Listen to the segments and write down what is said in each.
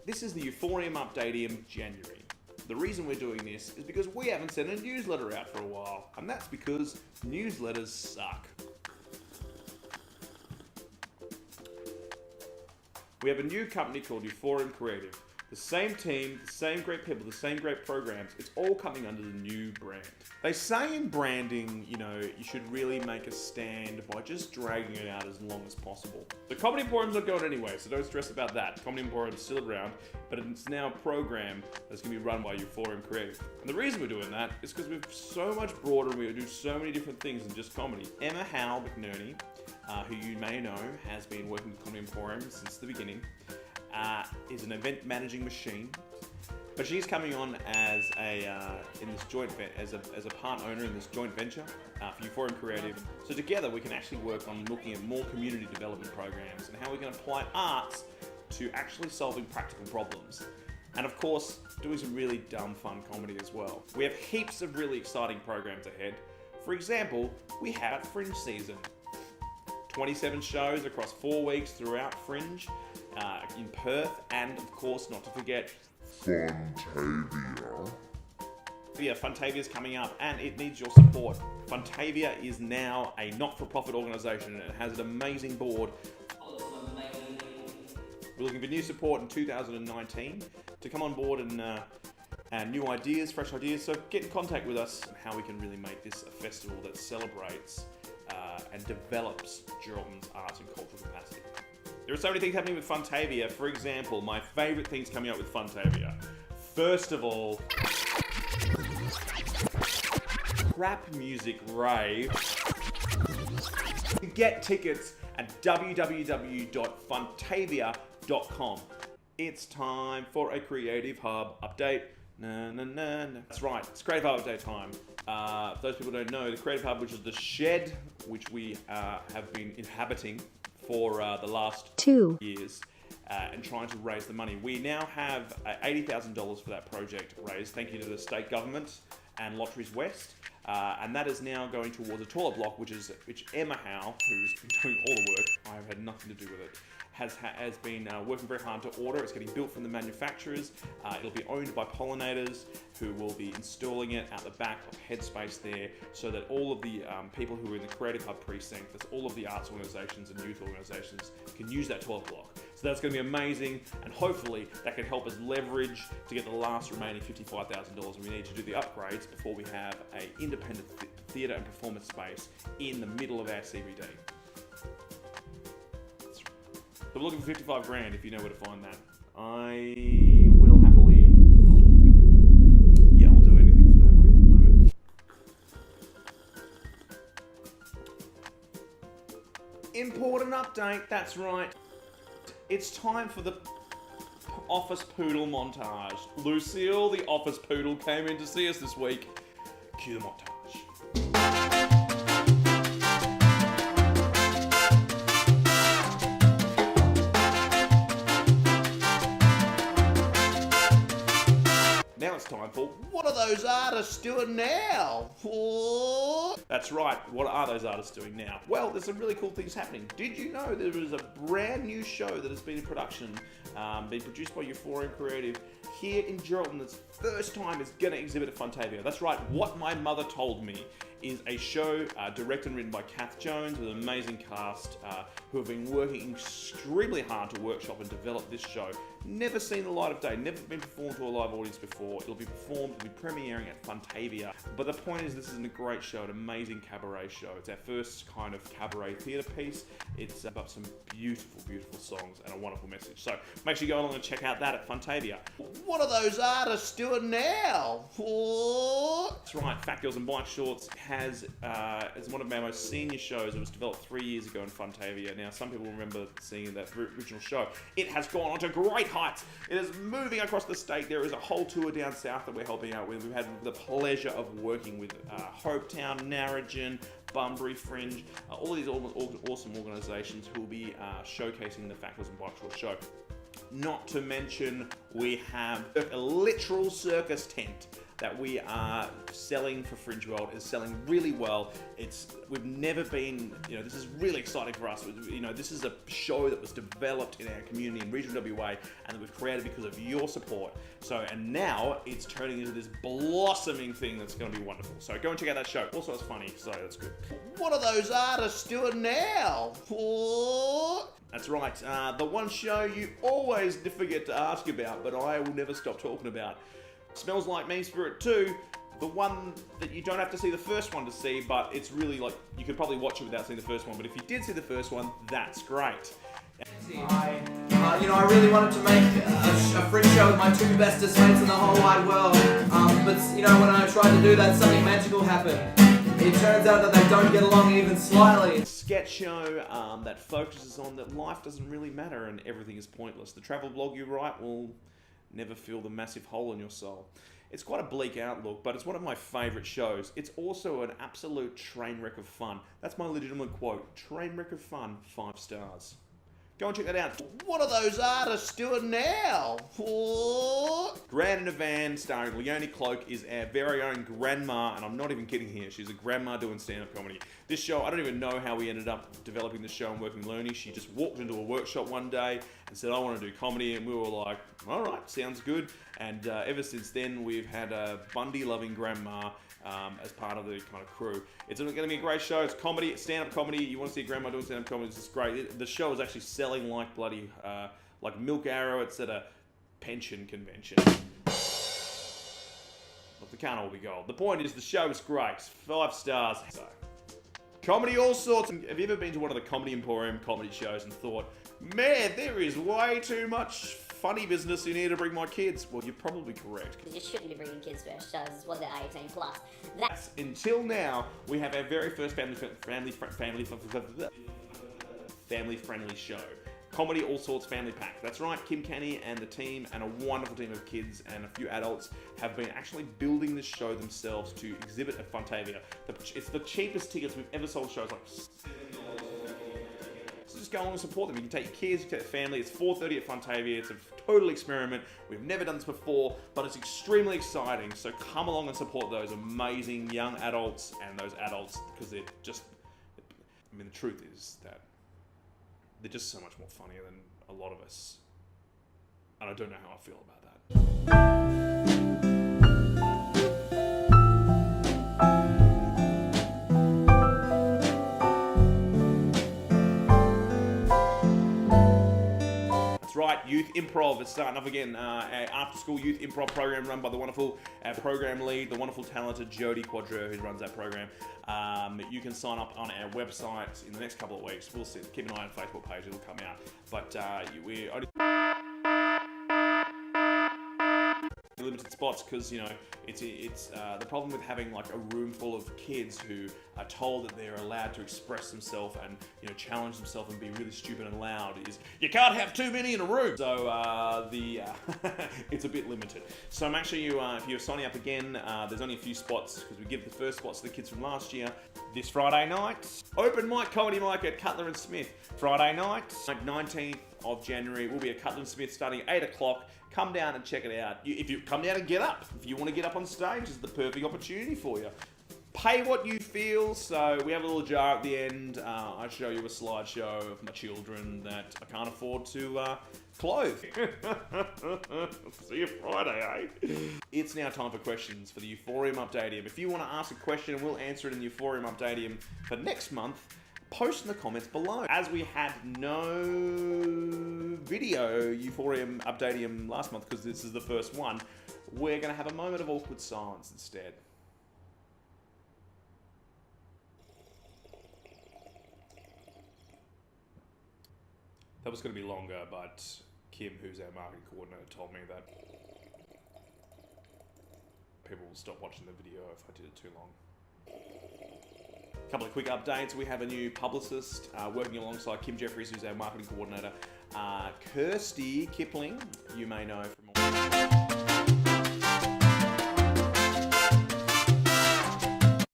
This is the Euphorium update in January. The reason we're doing this is because we haven't sent a newsletter out for a while, and that's because newsletters suck. We have a new company called Euphorium Creative. The same team, the same great people, the same great programs, it's all coming under the new brand. They say in branding, you should really make a stand by just dragging it out as long as possible. The Comedy Emporium's not going anyway, so don't stress about that. Comedy Emporium's still around, but it's now a program that's going to be run by Euphorium Creative. And the reason we're doing that is because we're so much broader and we do so many different things than just comedy. Emma Howe McNerney, who you may know, has been working with Comedy Emporium since the beginning. Is an event managing machine, but she's coming on as a part owner in this joint venture for Euphorium Creative. So together we can actually work on looking at more community development programs and how we can apply arts to actually solving practical problems. And of course, doing some really dumb fun comedy as well. We have heaps of really exciting programs ahead. For example, we have Fringe season. 27 shows across 4 weeks throughout Fringe. In Perth, and of course, not to forget, Funtavia. Yeah, Funtavia's coming up, and it needs your support. Funtavia is now a not-for-profit organisation, and it has an amazing board. We're looking for new support in 2019 to come on board and new ideas, fresh ideas. So get in contact with us on how we can really make this a festival that celebrates and develops Geraldton's arts and cultural capacity. There are so many things happening with Funtavia. For example, my favourite things coming up with Funtavia. First of all, rap music rave. Get tickets at www.funtavia.com. It's time for a Creative Hub update. That's right, it's Creative Hub update time. For those people who don't know, the Creative Hub, which is the shed which we have been inhabiting for the last 2 years and trying to raise the money. We now have $80,000 for that project raised, thank you to the state government and Lotteries West. And that is now going towards a toilet block, which Emma Howe, who's been doing all the work, I have had nothing to do with it, has been working very hard to order. It's getting built from the manufacturers. It'll be owned by Pollinators, who will be installing it out the back of Headspace there, so that all of the people who are in the Creative Hub precinct, that's all of the arts organisations and youth organisations, can use that toilet block. So that's going to be amazing, and hopefully that can help us leverage to get the last remaining $55,000. And we need to do the upgrades before we have an independent theatre and performance space in the middle of our CBD. So we're looking for 55 grand if you know where to find that. I will happily... Yeah, I'll do anything for that money at the moment. Important update, that's right. It's time for the Office Poodle montage. Lucille, the Office Poodle, came in to see us this week. Cue the montage. Now it's time for What Are Those Artists Doing Now? That's right, what are those artists doing now? Well, there's some really cool things happening. Did you know there is a brand new show that has been in production, being produced by Euphorium Creative here in Geraldton that's first time is going to exhibit at Funtavia? That's right, What My Mother Told Me is a show directed and written by Kath Jones with an amazing cast who have been working extremely hard to workshop and develop this show. Never seen the light of day, never been performed to a live audience before. It'll be premiering at Funtavia. But the point is, this is a great show, an amazing cabaret show. It's our first kind of cabaret theatre piece. It's about some beautiful, beautiful songs and a wonderful message. So make sure you go along and check out that at Funtavia. What are those artists doing now? That's right, Fat Girls and Bike Shorts is one of our most senior shows. It was developed 3 years ago in Funtavia. Now, some people remember seeing that original show. It has gone on to great heights. It is moving across the state. There is a whole tour down south that we're helping out with. We've had the pleasure of working with Hopetown, Narrogin, Bunbury Fringe, all of these awesome organisations who will be showcasing the Fat Girls and Bike Shorts show. Not to mention, we have a literal circus tent that we are selling for Fringe World is selling really well. We've never been, this is really exciting for us. This is a show that was developed in our community in regional WA and that we've created because of your support. And now it's turning into this blossoming thing that's going to be wonderful. So go and check out that show. Also, it's funny, so that's good. What are those artists doing now? That's right, the one show you always forget to ask about, but I will never stop talking about. Smells Like Mean Spirit 2, the one that you don't have to see the first one to see, but it's really like, you could probably watch it without seeing the first one, but if you did see the first one, that's great. I really wanted to make a Fringe show with my two bestest mates in the whole wide world, but when I tried to do that, something magical happened. It turns out that they don't get along even slightly. Sketch show that focuses on that life doesn't really matter and everything is pointless. The travel blog you write will never fill the massive hole in your soul. It's quite a bleak outlook, but it's one of my favourite shows. It's also an absolute train wreck of fun. That's my legitimate quote. Train wreck of fun, 5 stars. Go and check that out. What are those artists doing now? Grand in a Van, starring Leonie Cloak, is our very own grandma, and I'm not even kidding here. She's a grandma doing stand-up comedy. This show, I don't even know how we ended up developing the show and working with Leonie. She just walked into a workshop one day and said, I want to do comedy, and we were like, all right, sounds good. And ever since then, we've had a Bundy-loving grandma as part of the kind of crew. It's going to be a great show. It's comedy, stand-up comedy. You want to see a grandma doing stand-up comedy, it's just great. The show is actually selling like bloody, like Milk Arrow. It's at a pension convention. Look, they can't all be gold. The point is, the show is great. 5 stars. So, comedy all sorts. Have you ever been to one of the Comedy Emporium comedy shows and thought, man, there is way too much funny business in here to bring my kids? Well, you're probably correct. You just shouldn't be bringing kids to our shows as well, they're 18 plus. That's until now, we have our very first family-friendly show. Comedy All Sorts Family Pack. That's right, Kim Canny and the team and a wonderful team of kids and a few adults have been actually building this show themselves to exhibit at Funtavia. It's the cheapest tickets we've ever sold shows, like $7. So just go along and support them. You can take your kids, you can take the family. It's 4:30 at Funtavia. It's a total experiment. We've never done this before, but it's extremely exciting. So come along and support those amazing young adults and those adults, because they're just, the truth is that they're just so much more funnier than a lot of us. And I don't know how I feel about that. Right, Youth Improv is starting up again. Our after-school youth improv program run by the wonderful program lead, the wonderful talented Jodie Quadro, who runs that program. You can sign up on our website in the next couple of weeks. We'll see. Keep an eye on the Facebook page; it'll come out. But we're only limited spots because it's the problem with having like a room full of kids who are told that they're allowed to express themselves and challenge themselves and be really stupid and loud is you can't have too many in a room. So it's a bit limited. So make sure if you're signing up again, there's only a few spots because we give the first spots to the kids from last year. This Friday night, open mic comedy mic at Cutler and Smith. Friday night, 19th of January, will be at Cutler and Smith starting at 8 o'clock. Come down and check it out. If you come down and get up, if you want to get up on stage, it's the perfect opportunity for you. Pay what you feel. So we have a little jar at the end. I show you a slideshow of my children that I can't afford to clothe. See you Friday, eh? It's now time for questions for the Euphorium Updatium. If you want to ask a question, we'll answer it in the Euphorium Updatium for next month. Post in the comments below. As we had no video Euphorium Updatium last month because this is the first one, we're going to have a moment of awkward silence instead. That was going to be longer, but Kim, who's our marketing coordinator, told me that people will stop watching the video if I did it too long. A couple of quick updates. We have a new publicist working alongside Kim Jeffries, who's our marketing coordinator. Kirsty Kipling, you may know from...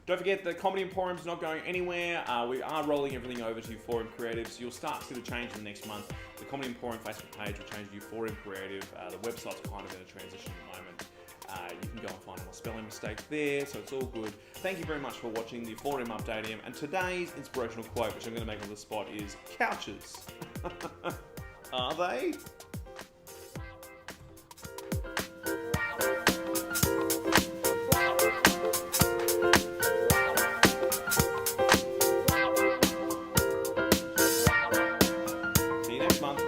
Don't forget the Comedy Emporium's not going anywhere. We are rolling everything over to Euphorium Creative, so you'll start to see the change in the next month. The Comedy Emporium Facebook page will change to Euphorium Creative. The website's kind of in a transition at the moment. You can go and find my spelling mistakes there, so it's all good. Thank you very much for watching the 4M Update. And today's inspirational quote, which I'm going to make on the spot, is couches. Are they? See you next month.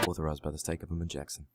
Authorized by the State Government, Jackson.